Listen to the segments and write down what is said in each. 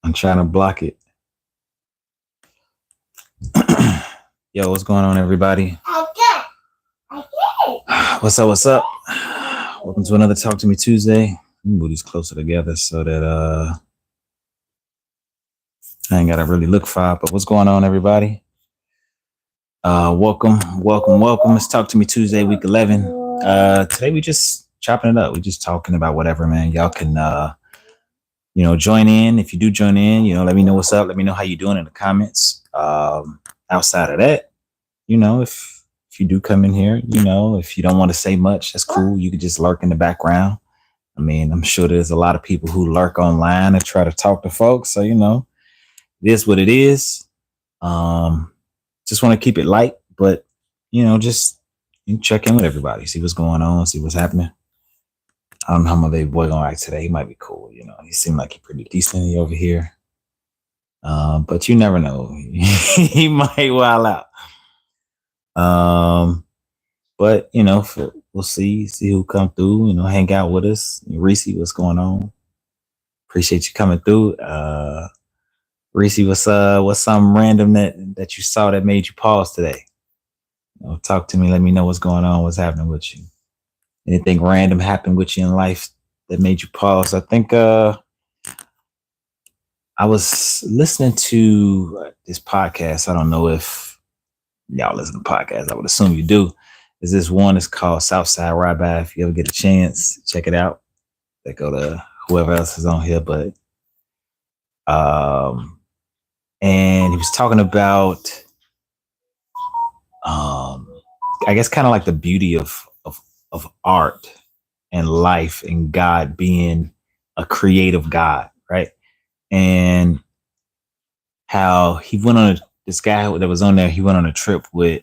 I'm trying to block it. Yo, what's going on, everybody? What's up? What's up? Welcome to another Talk to Me Tuesday. Move these closer together so that I ain't gotta really look far. But what's going on, everybody? Welcome. It's Talk to Me Tuesday, week 11. Today we just chopping it up. We just talking about whatever, man. Y'all can join in. If you do join in, let me know what's up. Let me know how you doing in the comments. Outside of that, if you do come in here, if you don't want to say much, that's cool. You can just lurk in the background. I mean, I'm sure there's a lot of people who lurk online and try to talk to folks. So, it is what it is. Just want to keep it light, but, just check in with everybody, see what's going on, see what's happening. I don't know how my baby boy gonna act today. He might be cool. He seemed like he's pretty decent over here. But you never know. He might wild out. But we'll see who come through, hang out with us. Reese, what's going on? Appreciate you coming through. Reese, what's something random that you saw that made you pause today? Talk to me, let me know what's going on, what's happening with you. Anything random happened with you in life that made you pause? I think I was listening to this podcast. I don't know if y'all listen to podcasts. I would assume you do. Is this one? It's called Southside Ride By. If you ever get a chance, check it out. They go to whoever else is on here, but and he was talking about I guess kind of like the beauty of art and life and God being a creative God, right? And how he went on this guy that was on there, he went on a trip with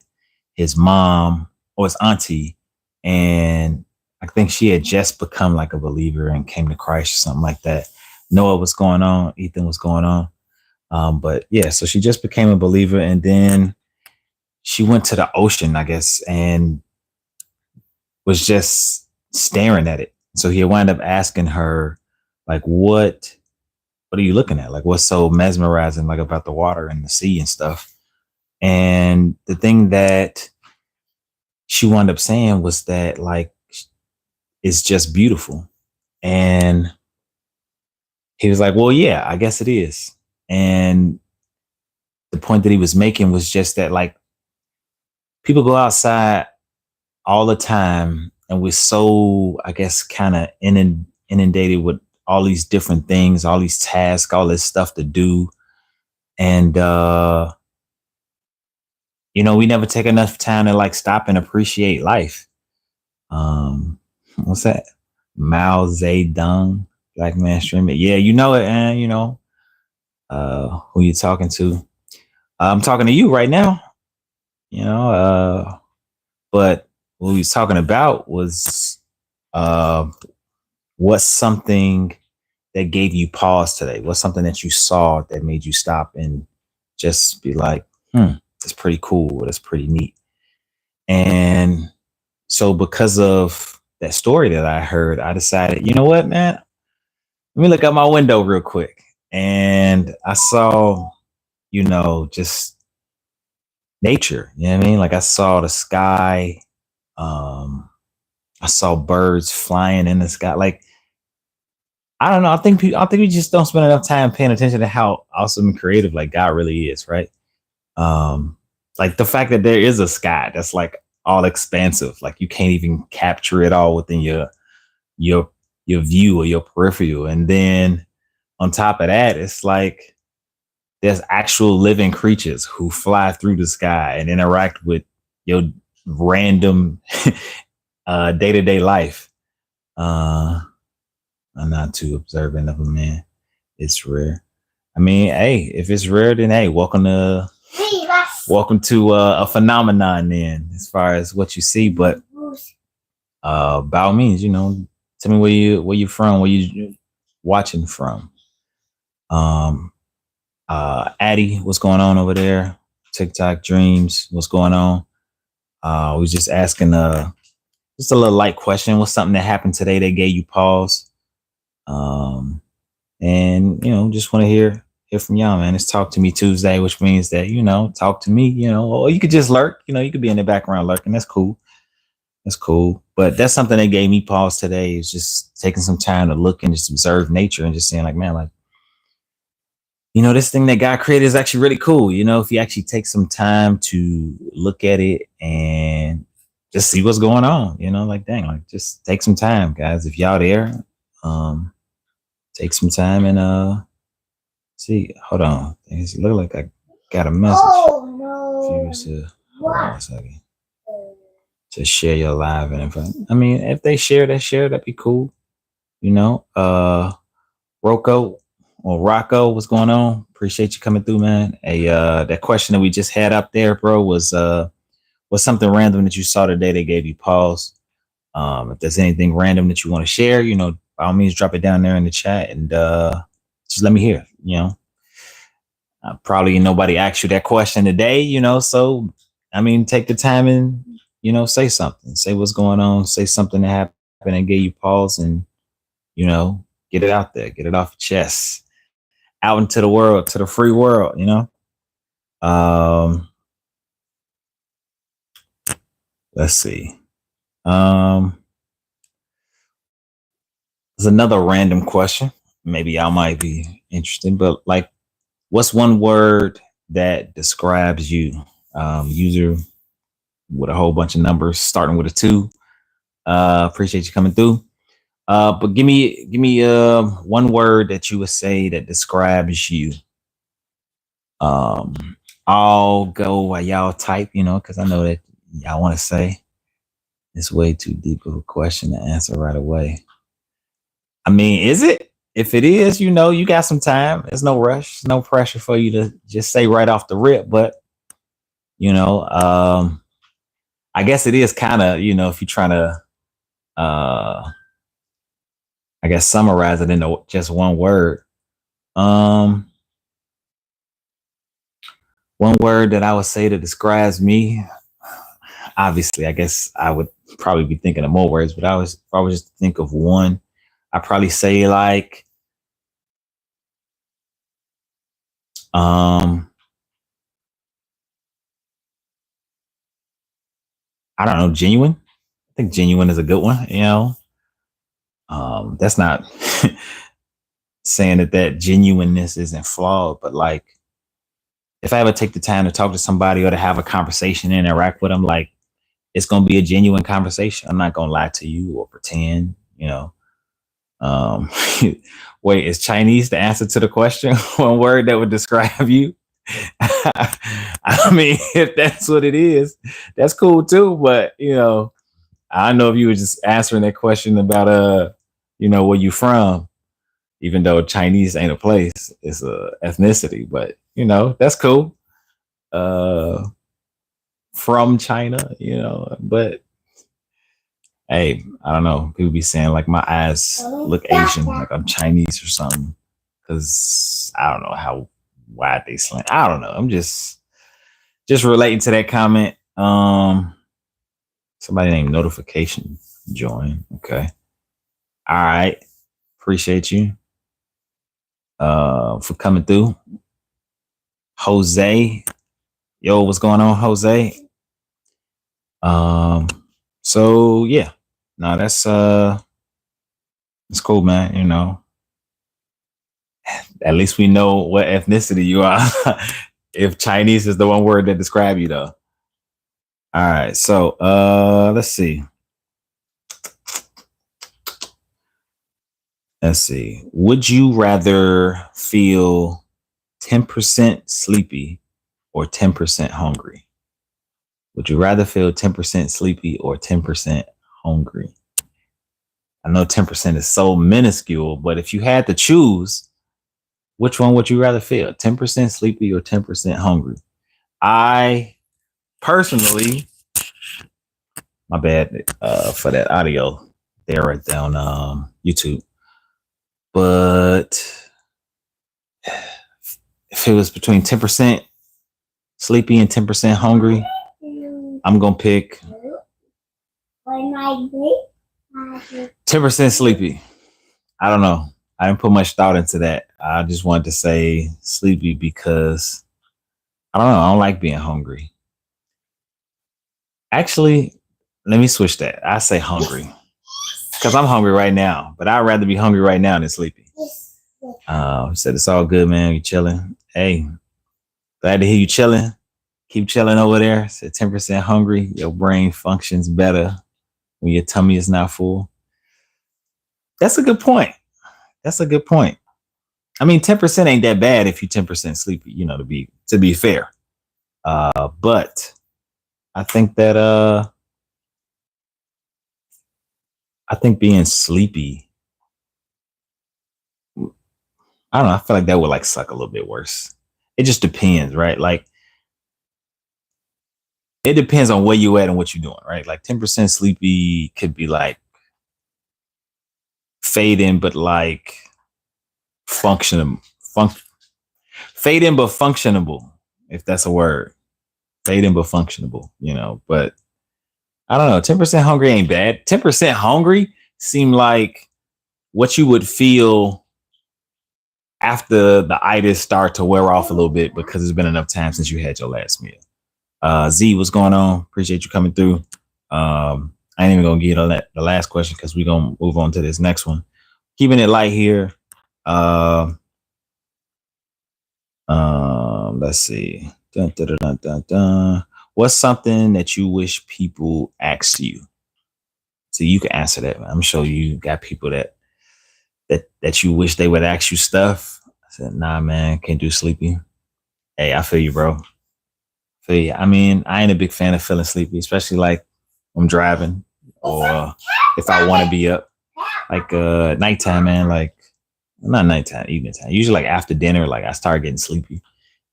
his mom or his auntie, and I think she had just become like a believer and came to Christ or something like that. Noah was going on, Ethan was going on. But yeah, so she just became a believer, and then she went to the ocean, I guess, and was just staring at it. So he wound up asking her, like, what are you looking at? Like, what's so mesmerizing, like, about the water and the sea and stuff? And the thing that she wound up saying was that, like, it's just beautiful. And he was like, well, yeah, I guess it is. And the point that he was making was just that, like, people go outside all the time and we're so, I guess, kind of inundated with all these different things, all these tasks, all this stuff to do. And, we never take enough time to like stop and appreciate life. What's that? Mao Zedong, Black Man Streaming. Yeah, you know it, and who you talking to? I'm talking to you right now. But what we was talking about was what's something that gave you pause today? What's something that you saw that made you stop and just be like, that's pretty cool. That's pretty neat. And so because of that story that I heard, I decided, you know what, man? Let me look out my window real quick. And I saw, just nature. You know what I mean? Like I saw the sky. I saw birds flying in the sky. Like, I don't know. I think we just don't spend enough time paying attention to how awesome and creative like God really is, right? Like the fact that there is a sky that's like all expansive, like you can't even capture it all within your view or your peripheral. And then on top of that, it's like there's actual living creatures who fly through the sky and interact with your random day-to-day life. I'm not too observant of a man. It's rare. I mean, hey, if it's rare, then hey, welcome to a phenomenon then, as far as what you see. But by all means, tell me where you from, where you watching from. Addie, what's going on over there? TikTok Dreams, what's going on? We was just asking just a little light question. What's something that happened today that gave you pause? And just want to hear hear from y'all, man. It's Talk to Me Tuesday, which means that, talk to me, or you could just lurk, you could be in the background lurking. That's cool. That's cool. But that's something that gave me pause today, is just taking some time to look and just observe nature and just saying, like, man, like, this thing that God created is actually really cool. If you actually take some time to look at it and just see what's going on, like, dang, like, just take some time, guys. If y'all there, take some time and see. Hold on. It look like I got a message. Oh no. Hold on a second. To share your live and invite. I mean, if they share, that'd be cool. Rocco or Rocco, what's going on? Appreciate you coming through, man. That question that we just had up there, bro, was something random that you saw today that gave you pause. If there's anything random that you want to share, by all means, drop it down there in the chat and just let me hear. Probably nobody asked you that question today, so I mean, take the time and say something, say what's going on, say something that happened and gave you pause, and get it out there, get it off your chest, out into the world, to the free world. Let's see. There's another random question. Maybe y'all might be interested, but like, what's one word that describes you? User with a whole bunch of numbers starting with a 2. Appreciate you coming through. But give me one word that you would say that describes you. I'll go while y'all type, because I know that y'all want to say. It's way too deep of a question to answer right away. I mean, is it? If it is, you got some time. There's no rush, no pressure for you to just say right off the rip. But, I guess it is kind of, if you're trying to, I guess, summarize it into just one word. One word that I would say that describes me. Obviously, I guess I would probably be thinking of more words, but if I was just to think of one, I'd probably say like, I don't know, genuine. I think genuine is a good one. That's not saying that genuineness isn't flawed, but like, if I ever take the time to talk to somebody or to have a conversation and interact with them, like, it's going to be a genuine conversation. I'm not going to lie to you or pretend, wait, is Chinese the answer to the question? One word that would describe you? I mean, if that's what it is, that's cool too. But, I don't know if you were just answering that question about, where you from, even though Chinese ain't a place, it's a ethnicity, but that's cool. From China, but hey, I don't know. People be saying like my eyes look Asian, like I'm Chinese or something. Cause I don't know how wide they slant. I don't know. I'm just relating to that comment. Somebody named Notification join. Okay. All right. Appreciate you for coming through. Jose. Yo, what's going on, Jose? So yeah. No, that's cool, man. At least we know what ethnicity you are. If Chinese is the one word that describe you, though. All right, so let's see. Would you rather feel 10% sleepy or 10% hungry? Would you rather feel 10% sleepy or 10% hungry? I know 10% is so minuscule, but if you had to choose, which one would you rather feel? 10% sleepy or 10% hungry? I personally, my bad for that audio there right there on YouTube. But if it was between 10% sleepy and 10% hungry, I'm going to pick 10% sleepy. I don't know. I didn't put much thought into that. I just wanted to say sleepy because I don't know. I don't like being hungry. Actually, let me switch that. I say hungry because I'm hungry right now, but I'd rather be hungry right now than sleepy. Said it's all good, man. You chilling? Hey, glad to hear you chilling. Keep chilling over there. Said 10% hungry. Your brain functions better when your tummy is not full. That's a good point. That's a good point. I mean, 10% ain't that bad if you 10% sleepy. To be fair. But I think that I think being sleepy, I don't know. I feel like that would like suck a little bit worse. It just depends, right? Like it depends on where you at and what you're doing, right? Like 10% sleepy could be like fading, but like functioning, fading but functionable, if that's a word. Fading but functionable. But I don't know. 10% hungry ain't bad. 10% hungry seem like what you would feel after the itis start to wear off a little bit because it's been enough time since you had your last meal. Z, what's going on? Appreciate you coming through. I ain't even gonna get the last question because we're gonna move on to this next one. Keeping it light here. Let's see. Dun, dun, dun, dun, dun, dun. What's something that you wish people asked you? So you can answer that. I'm sure you got people that you wish they would ask you stuff. I said, nah, man, can't do sleepy. Hey, I feel you, bro. Feel you. I mean, I ain't a big fan of feeling sleepy, especially like I'm driving or if I want to be up. Like nighttime, man, like not nighttime, evening time. Usually like after dinner, like I start getting sleepy.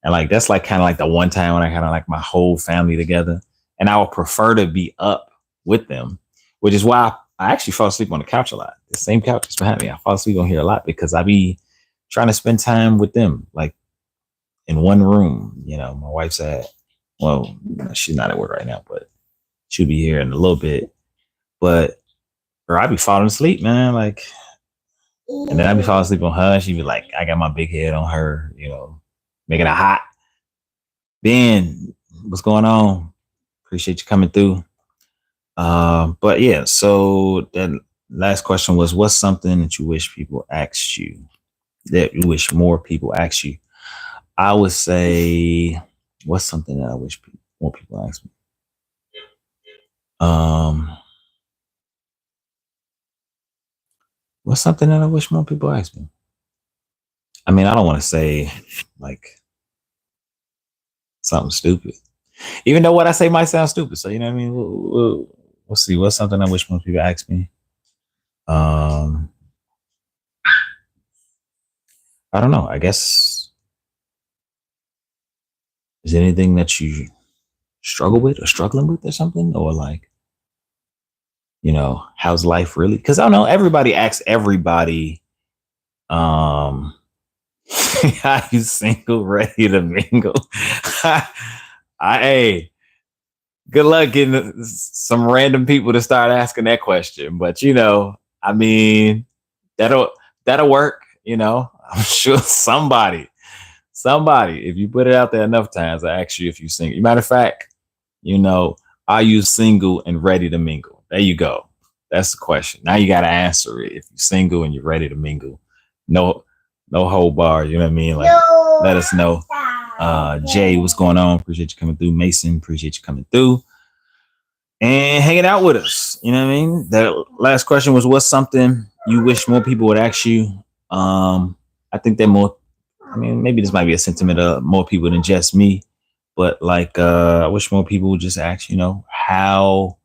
And like that's like kind of like the one time when I kind of like my whole family together. And I would prefer to be up with them, which is why I actually fall asleep on the couch a lot. The same couch is behind me. I fall asleep on here a lot because I be trying to spend time with them, like in one room. My wife's well, she's not at work right now, but she'll be here in a little bit. But or I be falling asleep, man. Like, and then I be falling asleep on her. She be like, I got my big head on her, making it hot. Ben, what's going on? Appreciate you coming through. But yeah, so that last question was, what's something that you wish people asked you? That you wish more people asked you? I would say, what's something that I wish more people ask me? What's something that I wish more people ask me? I mean, I don't want to say like something stupid, even though what I say might sound stupid. So you know what I mean. We'll see. What's something I wish more people ask me? I don't know. I guess is there anything that you struggle with or struggling with or something, or like how's life really? Because I don't know. Everybody asks everybody. Are you single, ready to mingle? Hey, good luck getting some random people to start asking that question. But I mean, that'll work. I'm sure somebody, if you put it out there enough times, I ask you if you're single. Matter of fact, are you single and ready to mingle? There you go. That's the question. Now you got to answer it. If you're single and you're ready to mingle, no hold bar. You know what I mean? Like, let us know. Jay, what's going on? Appreciate you coming through. Mason, appreciate you coming through and hanging out with us. You know what I mean? The last question was, what's something you wish more people would ask you? I think that maybe this might be a sentiment of more people than just me, but like, I wish more people would just ask, how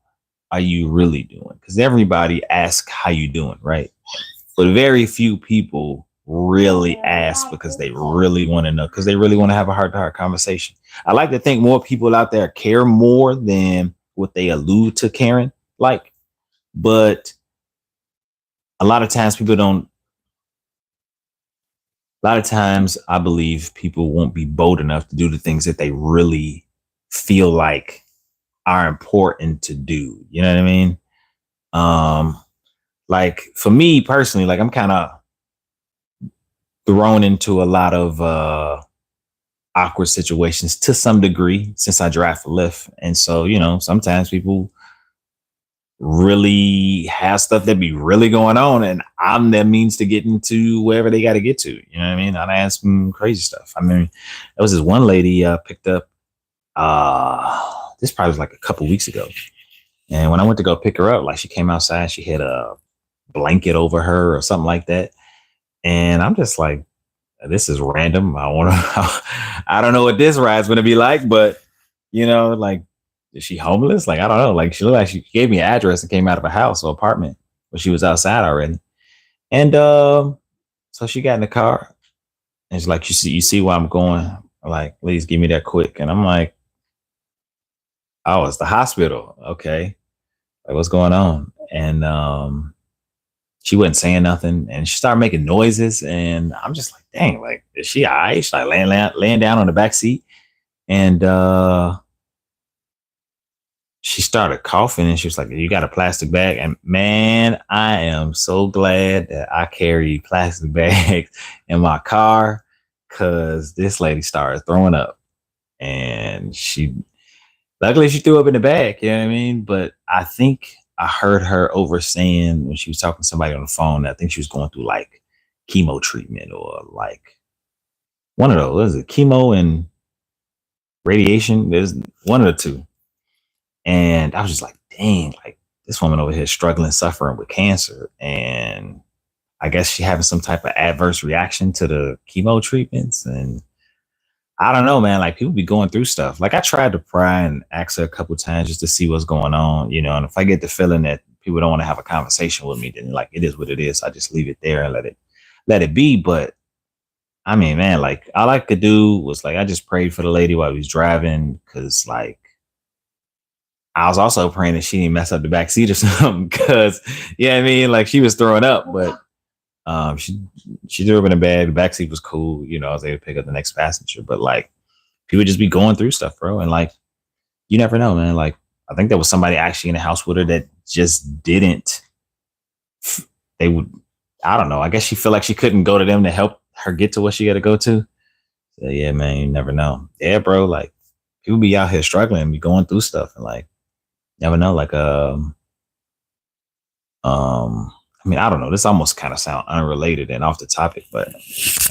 are you really doing? Because everybody asks how you doing, right? But very few people really ask because they really want to know, because they really want to have a heart-to-heart conversation. I like to think more people out there care more than what they allude to caring, like, but a lot of times I believe people won't be bold enough to do the things that they really feel like are important to do. You know what I mean? Like for me personally, like I'm kind of thrown into a lot of awkward situations to some degree since I drive for Lyft. And so, sometimes people really have stuff that be really going on, and I'm that means to get into wherever they got to get to. You know what I mean? I ask some crazy stuff. I mean, there was this one lady picked up. This probably was like a couple weeks ago, and when I went to go pick her up, like she came outside, she had a blanket over her or something like that, and I'm just like, this is random. I want to. I don't know what this ride's gonna be like, but like, is she homeless? Like, I don't know. Like, she looked like she gave me an address and came out of a house or apartment, but she was outside already. And so she got in the car and she's like, you see where I'm going? Like, please give me that quick. And I'm like, oh, it's the hospital. Okay, like, what's going on? And she wasn't saying nothing, and she started making noises, and I'm just like, dang, like, is she all right? She's like laying down on the back seat, and she started coughing, and she was like, you got a plastic bag? And man, I am so glad that I carry plastic bags in my car, because this lady started throwing up, and luckily she threw up in the bag, you know what I mean? But I think I heard her over saying when she was talking to somebody on the phone, I think she was going through like chemo treatment or like one of those. What is it? Chemo and radiation? There's one of the two. And I was just like, dang, like, this woman over here struggling, suffering with cancer. And I guess she having some type of adverse reaction to the chemo treatments. And I don't know, man. Like, people be going through stuff. Like, I tried to pry and ask her a couple times just to see what's going on, and if I get the feeling that people don't want to have a conversation with me, then like, it is what it is. I just leave it there and let it be. But I mean, man, like, all I could do was like, I just prayed for the lady while we was driving, because like, I was also praying that she didn't mess up the back seat or something, because I mean, like, she was throwing up, but she threw up in a bag. The back seat was cool, I was able to pick up the next passenger. But like, people just be going through stuff, bro, and like, you never know, man. Like, I think there was somebody actually in the house with her that just didn't. They would, I don't know. I guess she felt like she couldn't go to them to help her get to what she got to go to. So yeah, man, you never know. Yeah, bro. Like, people be out here struggling, be going through stuff, and like, never know. Like, I mean, I don't know. This almost kind of sound unrelated and off the topic, but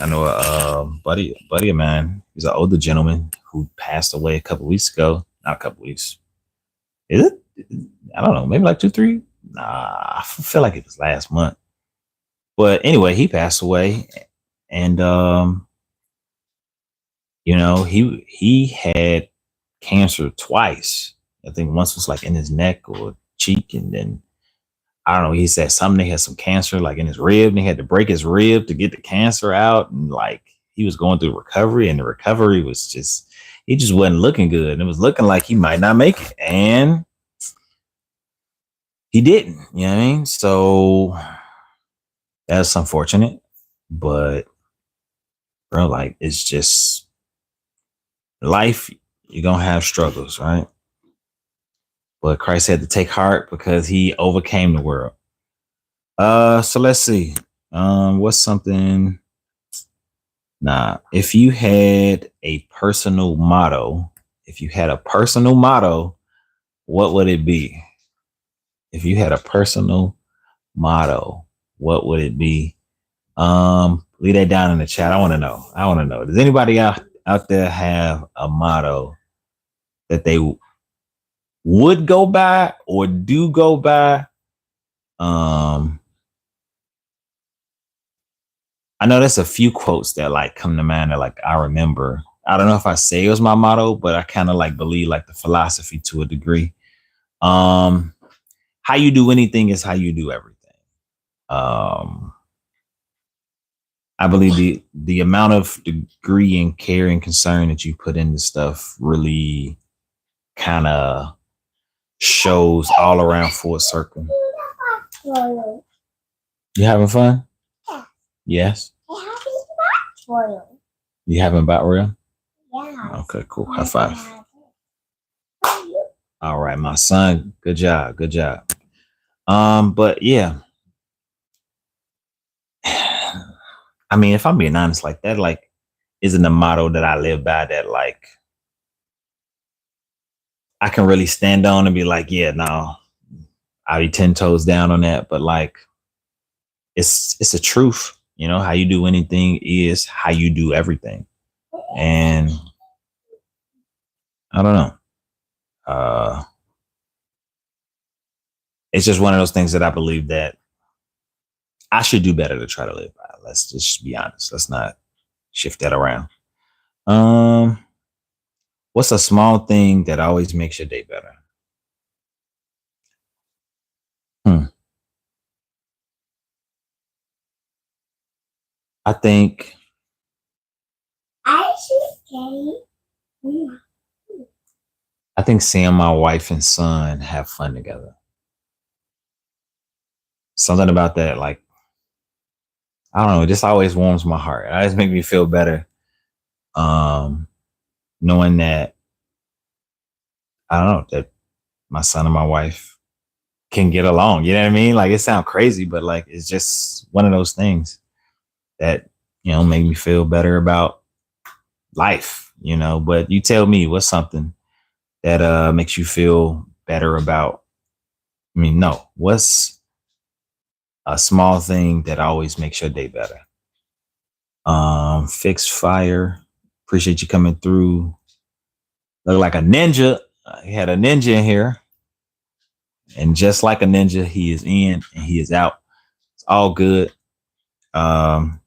I know a buddy of mine. He's an older gentleman who passed away a couple weeks ago. Not a couple weeks. Is it? I don't know. Maybe like 2, 3. Nah, I feel like it was last month. But anyway, he passed away, and he had cancer twice. I think once was like in his neck or cheek, and then I don't know. He said something. They had some cancer like in his rib, and they had to break his rib to get the cancer out. And like, he was going through recovery, and the recovery was he just wasn't looking good. And it was looking like he might not make it. And he didn't, you know what I mean? So that's unfortunate. But bro, like, it's just life. You're going to have struggles, right? But Christ had to take heart because he overcame the world. So let's see. What's something? Nah, if you had a personal motto, what would it be? If you had a personal motto, what would it be? Leave that down in the chat. I want to know. Does anybody out there have a motto that they would go by or do go by? I know there's a few quotes that like come to mind that like I remember. I don't know if I say it was my motto, but I kind of like believe like the philosophy to a degree. How you do anything is how you do everything. I believe the amount of degree and care and concern that you put into stuff really kind of shows all around full circle. You having fun? Yes. You having bat real? Yeah. Okay, cool. High five. All right, my son. Good job. But yeah. I mean, if I'm being honest, like that, like isn't the motto that I live by that like I can really stand on and be like, yeah, no, I'll be 10 toes down on that. But like it's a truth, you know, how you do anything is how you do everything. And I don't know. Uh it's just one of those things that I believe that I should do better to try to live by. Let's just be honest. Let's not shift that around. Um, what's a small thing that always makes your day better? Hmm. I think I think seeing my wife and son have fun together. Something about that, like I don't know, it just always warms my heart. It always make me feel better. Um, knowing that I don't know that my son and my wife can get along. You know what I mean? Like it sounds crazy, but like it's just one of those things that make me feel better about life. But you tell me what's something that makes you feel better about. I mean, no, what's a small thing that always makes your day better? Fixed fire. Appreciate you coming through. Look like a ninja. He had a ninja in here, and just like a ninja, he is in and he is out. It's all good. Um,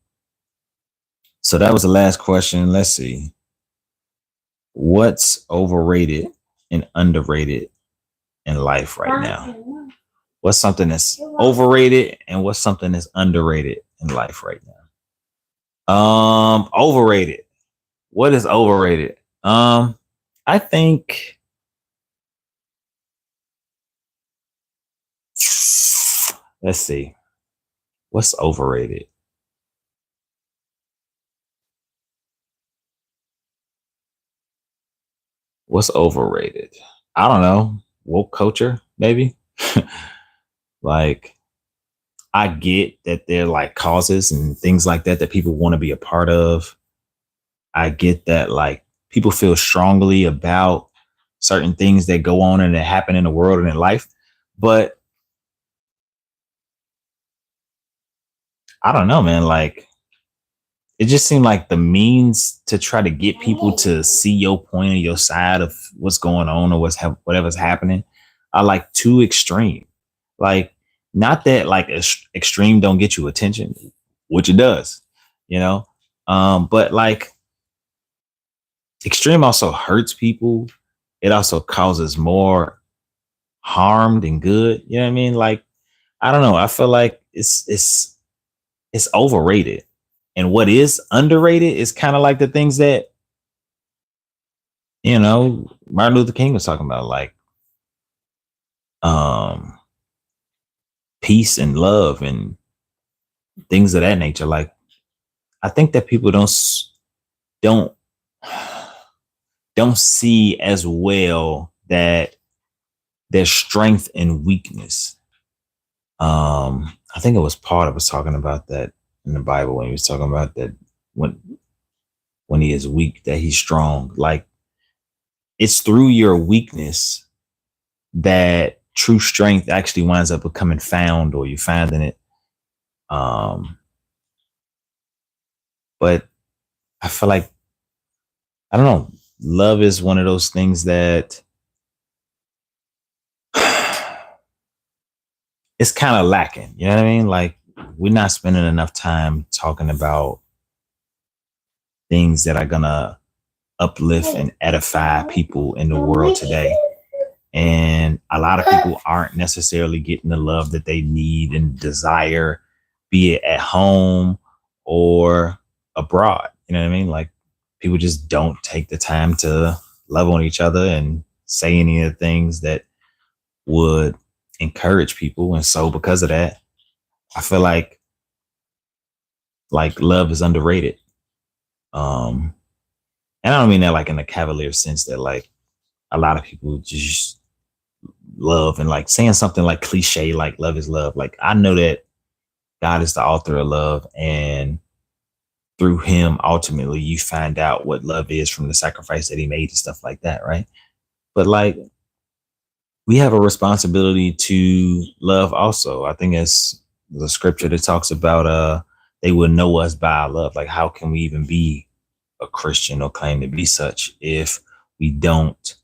so that was the last question. Let's see. What's overrated and underrated in life right now? What's something that's overrated and what's something that's underrated in life right now? Overrated. What is overrated? I think let's see. What's overrated? What's overrated? I don't know. Woke culture, maybe. Like I get that there are like causes and things like that that people want to be a part of. I get that like people feel strongly about certain things that go on and that happen in the world and in life. But I don't know, man. Like it just seemed like the means to try to get people to see your point or your side of what's going on or whatever's happening are like too extreme. Like not that like extreme don't get you attention, which it does, you know. But like extreme also hurts people. It also causes more harm than good. You know what I mean? Like I don't know. I feel like it's overrated. And what is underrated is kind of like the things that, Martin Luther King was talking about, like um peace and love and things of that nature. Like I think that people don't don't see as well that there's strength and weakness. I think it was Paul that was talking about that in the Bible when he was talking about that when when he is weak, that he's strong. Like it's through your weakness that true strength actually winds up becoming found or you finding it. Um, but I feel like I don't know. Love is one of those things that it's kind of lacking. You know what I mean? Like we're not spending enough time talking about things that are gonna uplift and edify people in the world today. And a lot of people aren't necessarily getting the love that they need and desire, be it at home or abroad. You know what I mean? Like people just don't take the time to love on each other and say any of the things that would encourage people. And so because of that, I feel like love is underrated. Um, and I don't mean that like in a cavalier sense that like a lot of people just love and like saying something like cliche like love is love. Like I know that God is the author of love and through him, ultimately, you find out what love is from the sacrifice that he made and stuff like that, right? But like, we have a responsibility to love also. I think it's the scripture that talks about they will know us by our love. Like, how can we even be a Christian or claim to be such if we don't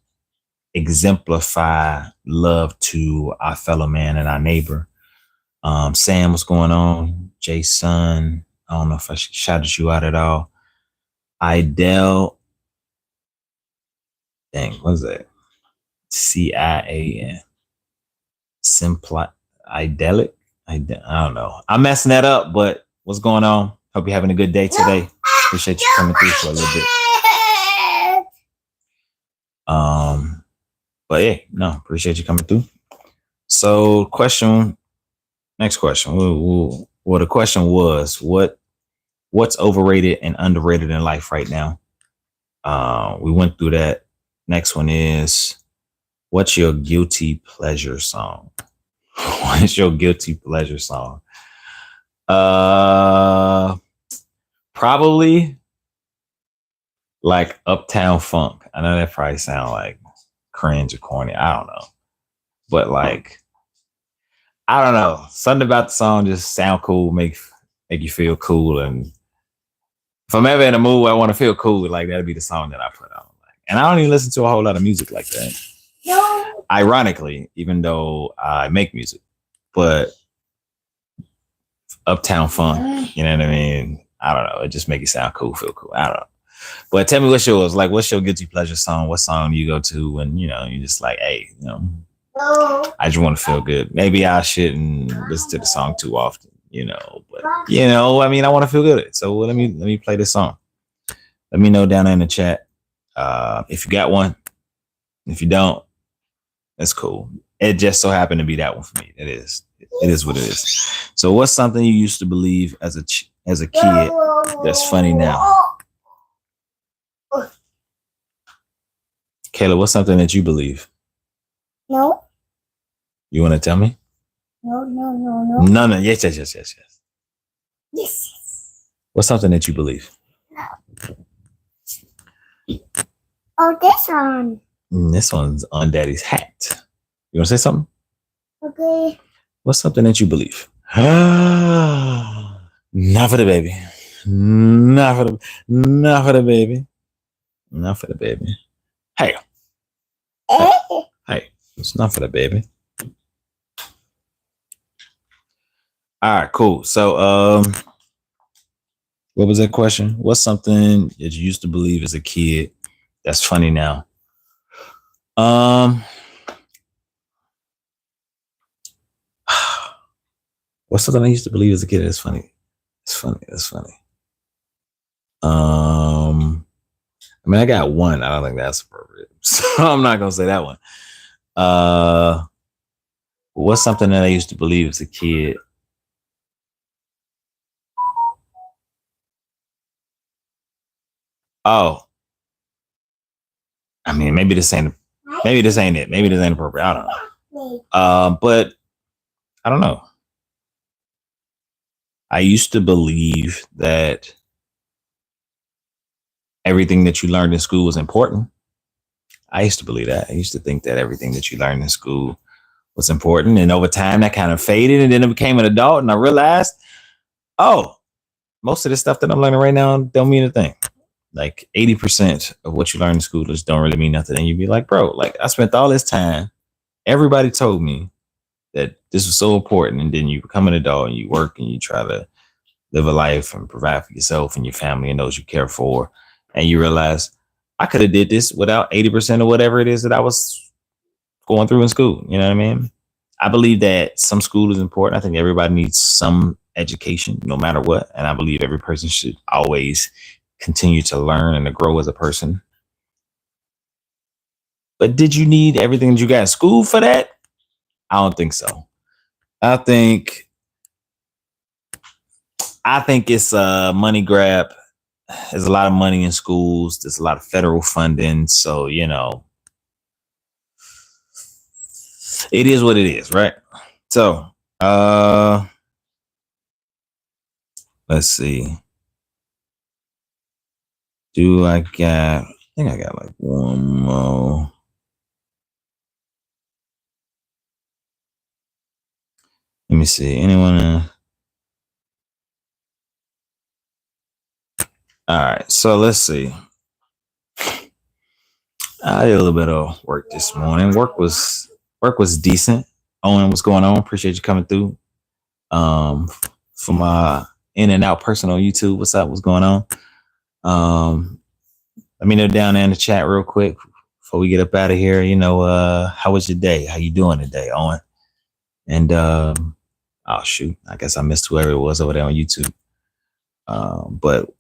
exemplify love to our fellow man and our neighbor? Sam, what's going on? Jason, I don't know if I shouted you out at all. Idel, dang, what's that? CIAN, Simpli, Idelic. I don't know. I'm messing that up, but what's going on? Hope you're having a good day today. Appreciate you coming through for a little bit. But yeah, no, appreciate you coming through. So, next question. Well, the question was, what's overrated and underrated in life right now? We went through that. Next one is, what's your guilty pleasure song? What's your guilty pleasure song? Probably like Uptown Funk. I know that probably sound like cringe or corny. I don't know. But like, I don't know. Something about the song just sound cool, make you feel cool. And if I'm ever in a mood where I want to feel cool, like that'd be the song that I put on. And I don't even listen to a whole lot of music like that. No. Ironically, even though I make music, but Uptown Funk, you know what I mean? I don't know. It just make you sound cool, feel cool. I don't know. But tell me what's yours. Like, what's your guilty pleasure song? What song do you go to when, you're just like, hey, I just want to feel good. Maybe I shouldn't listen to the song too often, but I mean, I want to feel good. So let me play this song. Let me know down there in the chat if you got one. If you don't, that's cool. It just so happened to be that one for me. It is what it is. So what's something you used to believe as a kid that's funny now? Kayla, what's something that you believe? No. You want to tell me? No. No. Yes. Yes. What's something that you believe? Oh, this one. This one's on Daddy's hat. You want to say something? Okay. What's something that you believe? Not for the baby. Not for the baby. Not for the baby. Hey. Hey. It's not for the baby. All right, cool. So, what was that question? What's something that you used to believe as a kid that's funny now? What's something I used to believe as a kid that's funny? It's funny. That's funny. I mean, I got one. I don't think that's appropriate, so I'm not gonna say that one. What's something that I used to believe as a kid? Oh, I mean, maybe this ain't it. Maybe this ain't appropriate. I don't know. But I don't know. I used to believe that everything that you learned in school was important. I used to believe that. I used to think that everything that you learned in school was important. And over time, that kind of faded. And then I became an adult and I realized, oh, most of the stuff that I'm learning right now don't mean a thing. Like 80% of what you learn in school just don't really mean nothing. And you'd be like, bro, like I spent all this time. Everybody told me that this was so important. And then you become an adult and you work and you try to live a life and provide for yourself and your family and those you care for. And you realize I could have did this without 80% of whatever it is that I was going through in school. You know what I mean? I believe that some school is important. I think everybody needs some education, no matter what. And I believe every person should always continue to learn and to grow as a person. But did you need everything that you got in school for that? I don't think so. I think it's a money grab. There's a lot of money in schools. There's a lot of federal funding. So, it is what it is, right? So, let's see. Do I got? I think I got like one more. Let me see. Anyone? All right. So let's see. I did a little bit of work this morning. Work was decent. Owen, what's going on? Appreciate you coming through. Um, for my in and out person on YouTube. What's up? What's going on? Let me know down there in the chat real quick before we get up out of here. How was your day? How you doing today, Owen? And oh shoot, I guess I missed whoever it was over there on YouTube. But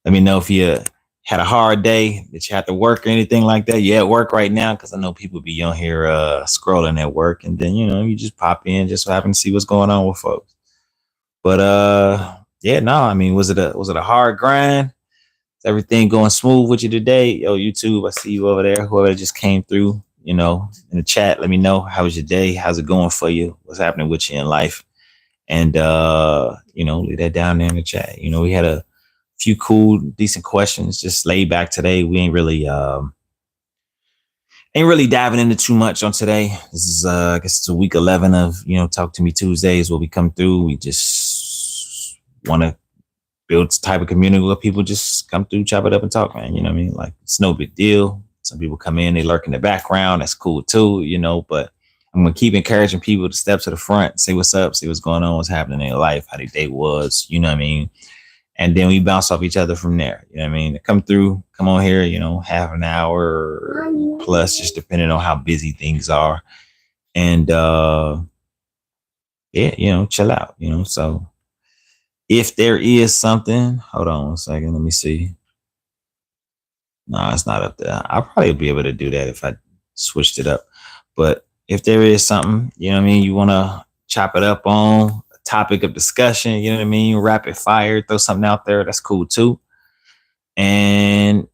let me know if you had a hard day, that you had to work or anything like that. You at work right now? Because I know people be on here scrolling at work, and then you just pop in just so happen to see what's going on with folks. But yeah, no, I mean, was it a hard grind? Is everything going smooth with you today? Yo, YouTube, I see you over there. Whoever just came through, in the chat, let me know, how was your day? How's it going for you? What's happening with you in life? And leave that down there in the chat. We had a few cool, decent questions, just laid back today. We ain't really diving into too much on today. This is I guess it's a week 11 of Talk to Me Tuesdays where we come through. We just want to build this type of community where people just come through, chop it up and talk, man. You know what I mean? Like, it's no big deal. Some people come in, they lurk in the background. That's cool too, but I'm going to keep encouraging people to step to the front, say what's up, see what's going on, what's happening in their life, how their day was, you know what I mean? And then we bounce off each other from there. You know what I mean? Come through, come on here, half an hour plus, just depending on how busy things are. And yeah, chill out, so if there is something, hold on one second, let me see. No, it's not up there. I'll probably be able to do that if I switched it up. But if there is something, you want to chop it up on a topic of discussion, rapid fire, throw something out there, that's cool too. And,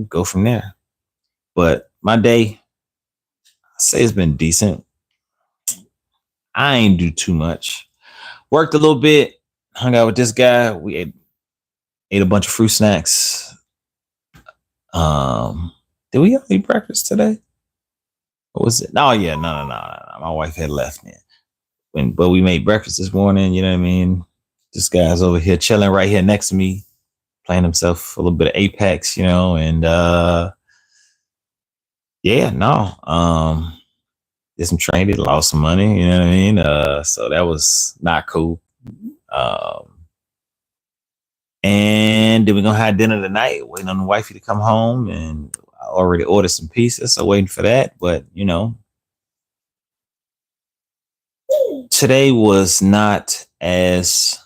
go from there. But my day, I say it's been decent. I ain't do too much. Worked a little bit, hung out with this guy. We ate a bunch of fruit snacks. Did we eat breakfast today? What was it? Oh yeah, no. My wife had left me. But we made breakfast this morning, you know what I mean? This guy's over here chilling right here next to me, playing himself a little bit of Apex, and yeah, no. Did some training, lost some money, you know what I mean? So that was not cool. And then we're gonna have dinner tonight, waiting on the wifey to come home, and I already ordered some pizzas, so waiting for that. But today was not as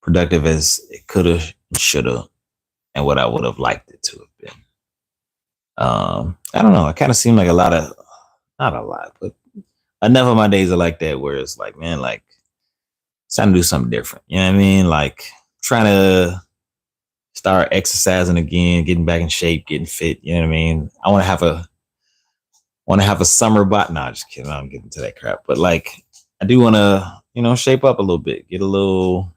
productive as it could have, should have, and what I would have liked it to have been. I don't know. It kind of seemed like not a lot, but enough of my days are like that, where it's like, man, like, it's time to do something different. You know what I mean? Like, trying to start exercising again, getting back in shape, getting fit. You know what I mean? I want to have a summer body. Nah, just kidding. I'm getting to that crap. But like, I do want to, shape up a little bit, get a little.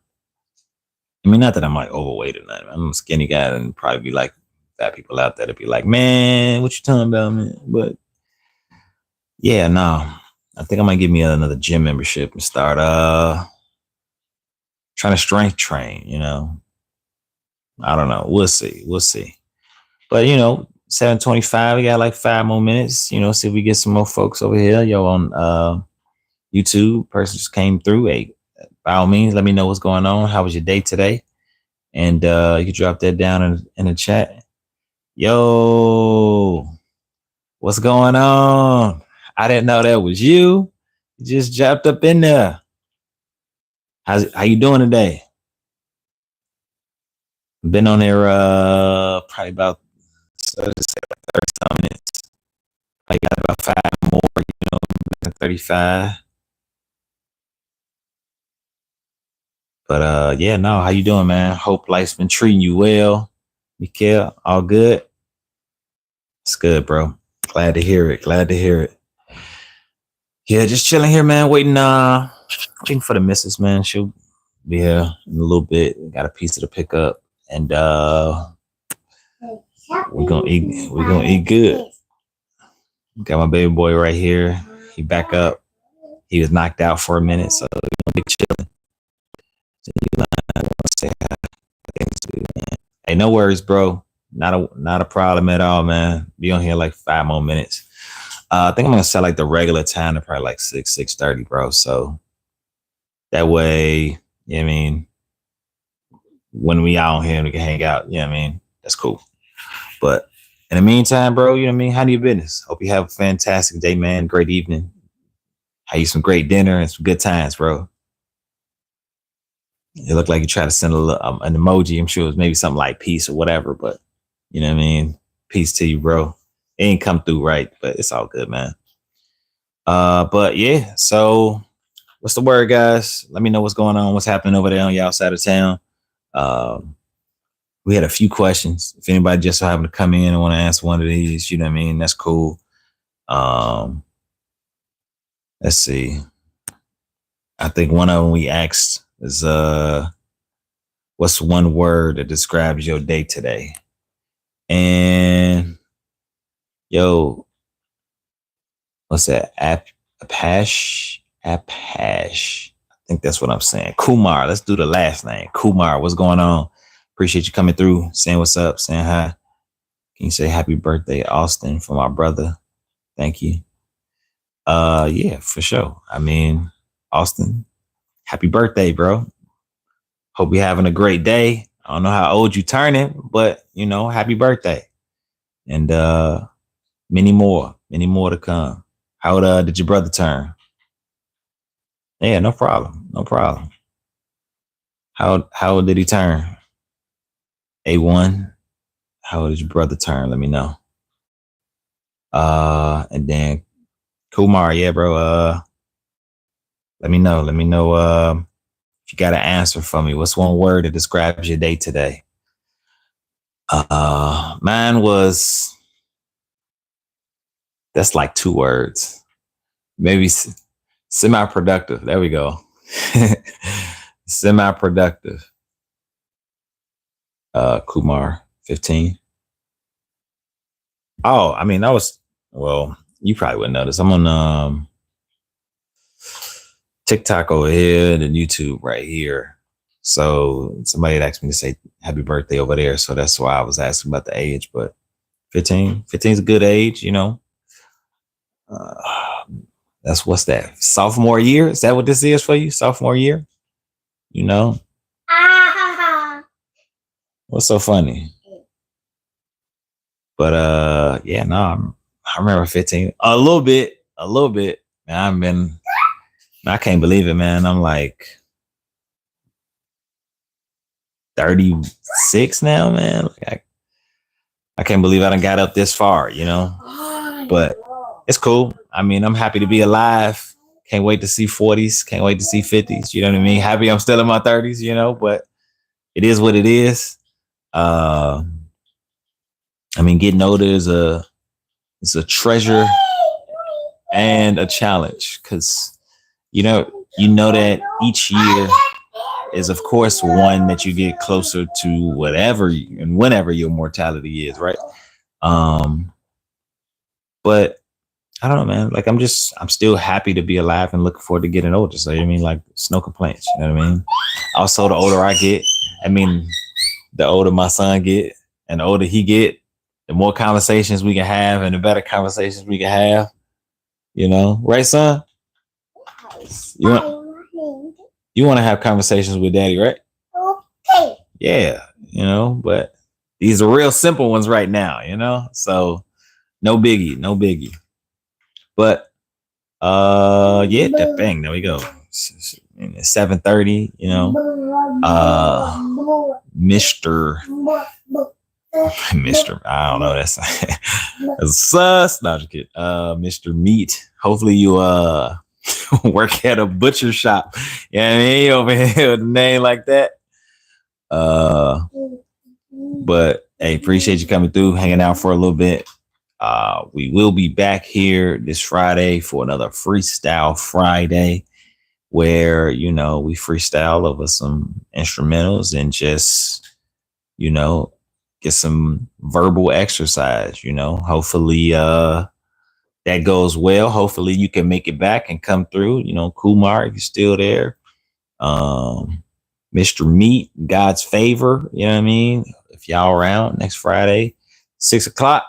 I mean, not that I'm like overweight or nothing. I'm a skinny guy, and probably be like fat people out there to be like, man, what you talking about, man? But yeah, no, I think I might give me another gym membership and start trying to strength train. I don't know. We'll see. But 7:25. We got like 5 more minutes. See if we get some more folks over here. Yo, on YouTube, person just came through. Hey, by all means, let me know what's going on. How was your day today? And you can drop that down in the chat. Yo, what's going on? I didn't know that was you. You just dropped up in there. How you doing today? Been on there probably about 30 minutes. I got about 5 more, 35. But yeah, no, how you doing, man? Hope life's been treating you well. Mikael, all good? It's good, bro. Glad to hear it. Yeah, just chilling here, man. Waiting for the missus, man. She'll be here in a little bit. Got a pizza to pick up. And we're gonna eat good. Got my baby boy right here. He back up. He was knocked out for a minute, so we're gonna be chilling. So you want to say hi? Hey, no worries, bro. Not a problem at all, man. Be on here like 5 more minutes. I think I'm gonna set like the regular time to probably like 6:30, bro. So that way, you know what I mean, when we out here, we can hang out. You know what I mean? That's cool. But in the meantime, bro, you know what I mean? How do your business? Hope you have a fantastic day, man. Great evening. Have you some great dinner and some good times, bro. It looked like you tried to send an emoji. I'm sure it was maybe something like peace or whatever, but you know what I mean? Peace to you, bro. It ain't come through right, but it's all good, man. But yeah, so what's the word, guys? Let me know what's going on, what's happening over there on y'all side of town. We had a few questions. If anybody just so happened to come in and want to answer one of these, you know what I mean? That's cool. Let's see. I think one of them we asked is what's one word that describes your day today? And yo, what's that? Apache. I think that's what I'm saying. Kumar. Let's do the last name. Kumar, what's going on? Appreciate you coming through, saying what's up, saying hi. Can you say happy birthday, Austin, for my brother? Thank you. Yeah, for sure. I mean, Austin, happy birthday, bro. Hope you're having a great day. I don't know how old you turning, but you know, happy birthday. And many more to come. How did your brother turn? Yeah, no problem. No problem. How old did he turn? A1. How old did your brother turn? Let me know. And then Kumar, yeah, bro. Let me know. If you got an answer for me. What's one word that describes your day today? Mine was, that's like 2 words. Maybe semi-productive. There we go. Semi-productive. Kumar, 15. Oh, I mean, you probably wouldn't notice. I'm on TikTok over here and YouTube right here. So somebody had asked me to say happy birthday over there. So that's why I was asking about the age. But 15 is a good age, you know. That's what's that? Sophomore year? Is that what this is for you? Sophomore year? You know? What's so funny? But yeah, no, I remember 15. A little bit. Man, I can't believe it, man. I'm like 36 now, man. Like I can't believe I done got up this far, you know? But it's cool. I mean, I'm happy to be alive. Can't wait to see 40s. Can't wait to see 50s. You know what I mean? Happy I'm still in my 30s, you know, but it is what it is. I mean, getting older is a treasure and a challenge because you know that each year is of course one that you get closer to whatever and whenever your mortality is, right? But I don't know, man. Like I'm still happy to be alive and looking forward to getting older. So I mean, like it's no complaints. You know what I mean? Also, the older I get, I mean, the older my son get, and the older he get, the more conversations we can have, and the better conversations we can have. You know, right, son? You want to have conversations with daddy, right? Okay. Yeah, you know, but these are real simple ones right now, you know? So no biggie. But yeah, that bang, there we go. 7:30, you know. Mr. I don't know, that's sus. No, just kidding. Mr. Meat. Hopefully you work at a butcher shop. Yeah, you know I mean, over here with a name like that. But hey, appreciate you coming through, hanging out for a little bit. We will be back here this Friday for another Freestyle Friday, where you know we freestyle over some instrumentals and just you know, get some verbal exercise, hopefully that goes well. Hopefully you can make it back and come through, Kumar, if you're still there. Mr. Meat, God's favor, you know what I mean? If y'all around next Friday, 6:00,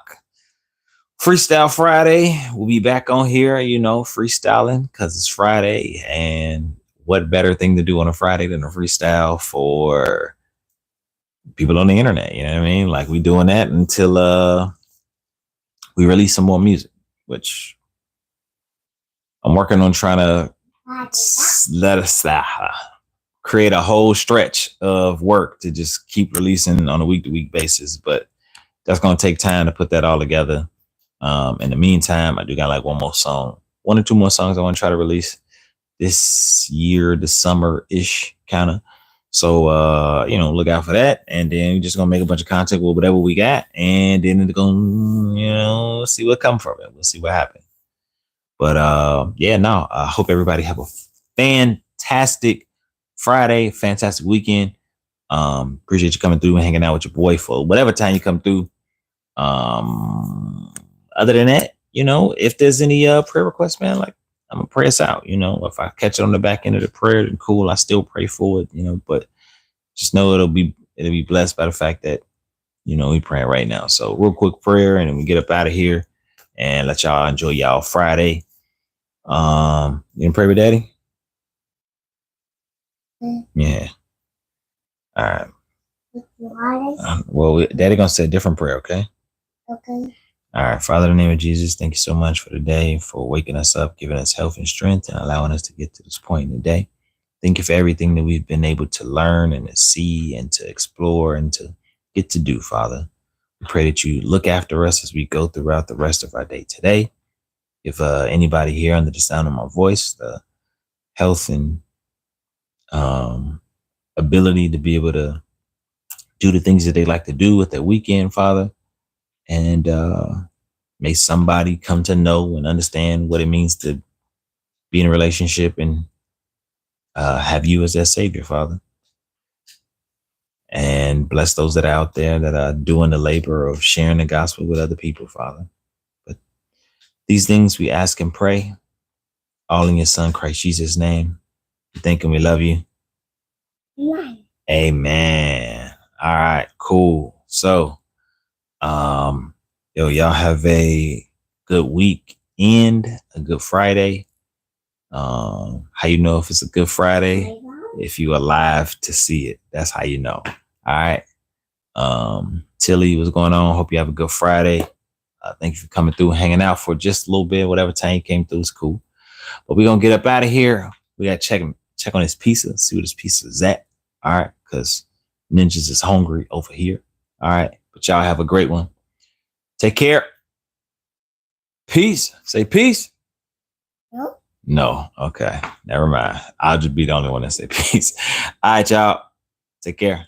Freestyle Friday. We'll be back on here, freestyling because it's Friday. And what better thing to do on a Friday than a freestyle for people on the internet? You know what I mean? Like we doing that until we release some more music, which I'm working on trying to let us create a whole stretch of work to just keep releasing on a week-to-week basis. But that's going to take time to put that all together. In the meantime, I do got like one or two more songs I want to try to release this year, the summer-ish kind of. So, look out for that. And then we're just going to make a bunch of content with whatever we got. And then it's going to, see what comes from it. We'll see what happens. But I hope everybody have a fantastic Friday, fantastic weekend. Appreciate you coming through and hanging out with your boy for whatever time you come through. Other than that, if there's any prayer requests, man, like I'm gonna pray us out. If I catch it on the back end of the prayer, then cool. I still pray for it, but just know it'll be blessed by the fact that, we praying right now. So real quick prayer and then we get up out of here and let y'all enjoy y'all Friday. You gonna pray with Daddy? Yeah. All right. Well, Daddy gonna say a different prayer, okay? Okay. All right. Father, in the name of Jesus, thank you so much for the day, for waking us up, giving us health and strength, and allowing us to get to this point in the day. Thank you for everything that we've been able to learn and to see and to explore and to get to do, Father. We pray that you look after us as we go throughout the rest of our day today. If anybody here under the sound of my voice, the health and ability to be able to do the things that they like to do with their weekend, Father. And may somebody come to know and understand what it means to be in a relationship and have you as their savior, Father. And bless those that are out there that are doing the labor of sharing the gospel with other people, Father. But these things we ask and pray, all in your Son, Christ Jesus' name. We thank and we love you. Amen. All right, cool. So, y'all have a good weekend, a good Friday. How you know if it's a good Friday? If you alive to see it. That's how you know. All right. Tilly, what's going on? Hope you have a good Friday. Thank you for coming through, hanging out for just a little bit. Whatever time you came through is cool. But we're gonna get up out of here. We gotta check on his pizza, see what his pizza is at. All right, because Ninjas is hungry over here. All right. But y'all have a great one. Take care. Peace. Say peace. Nope. No. Okay. Never mind. I'll just be the only one that say peace. All right, y'all. Take care.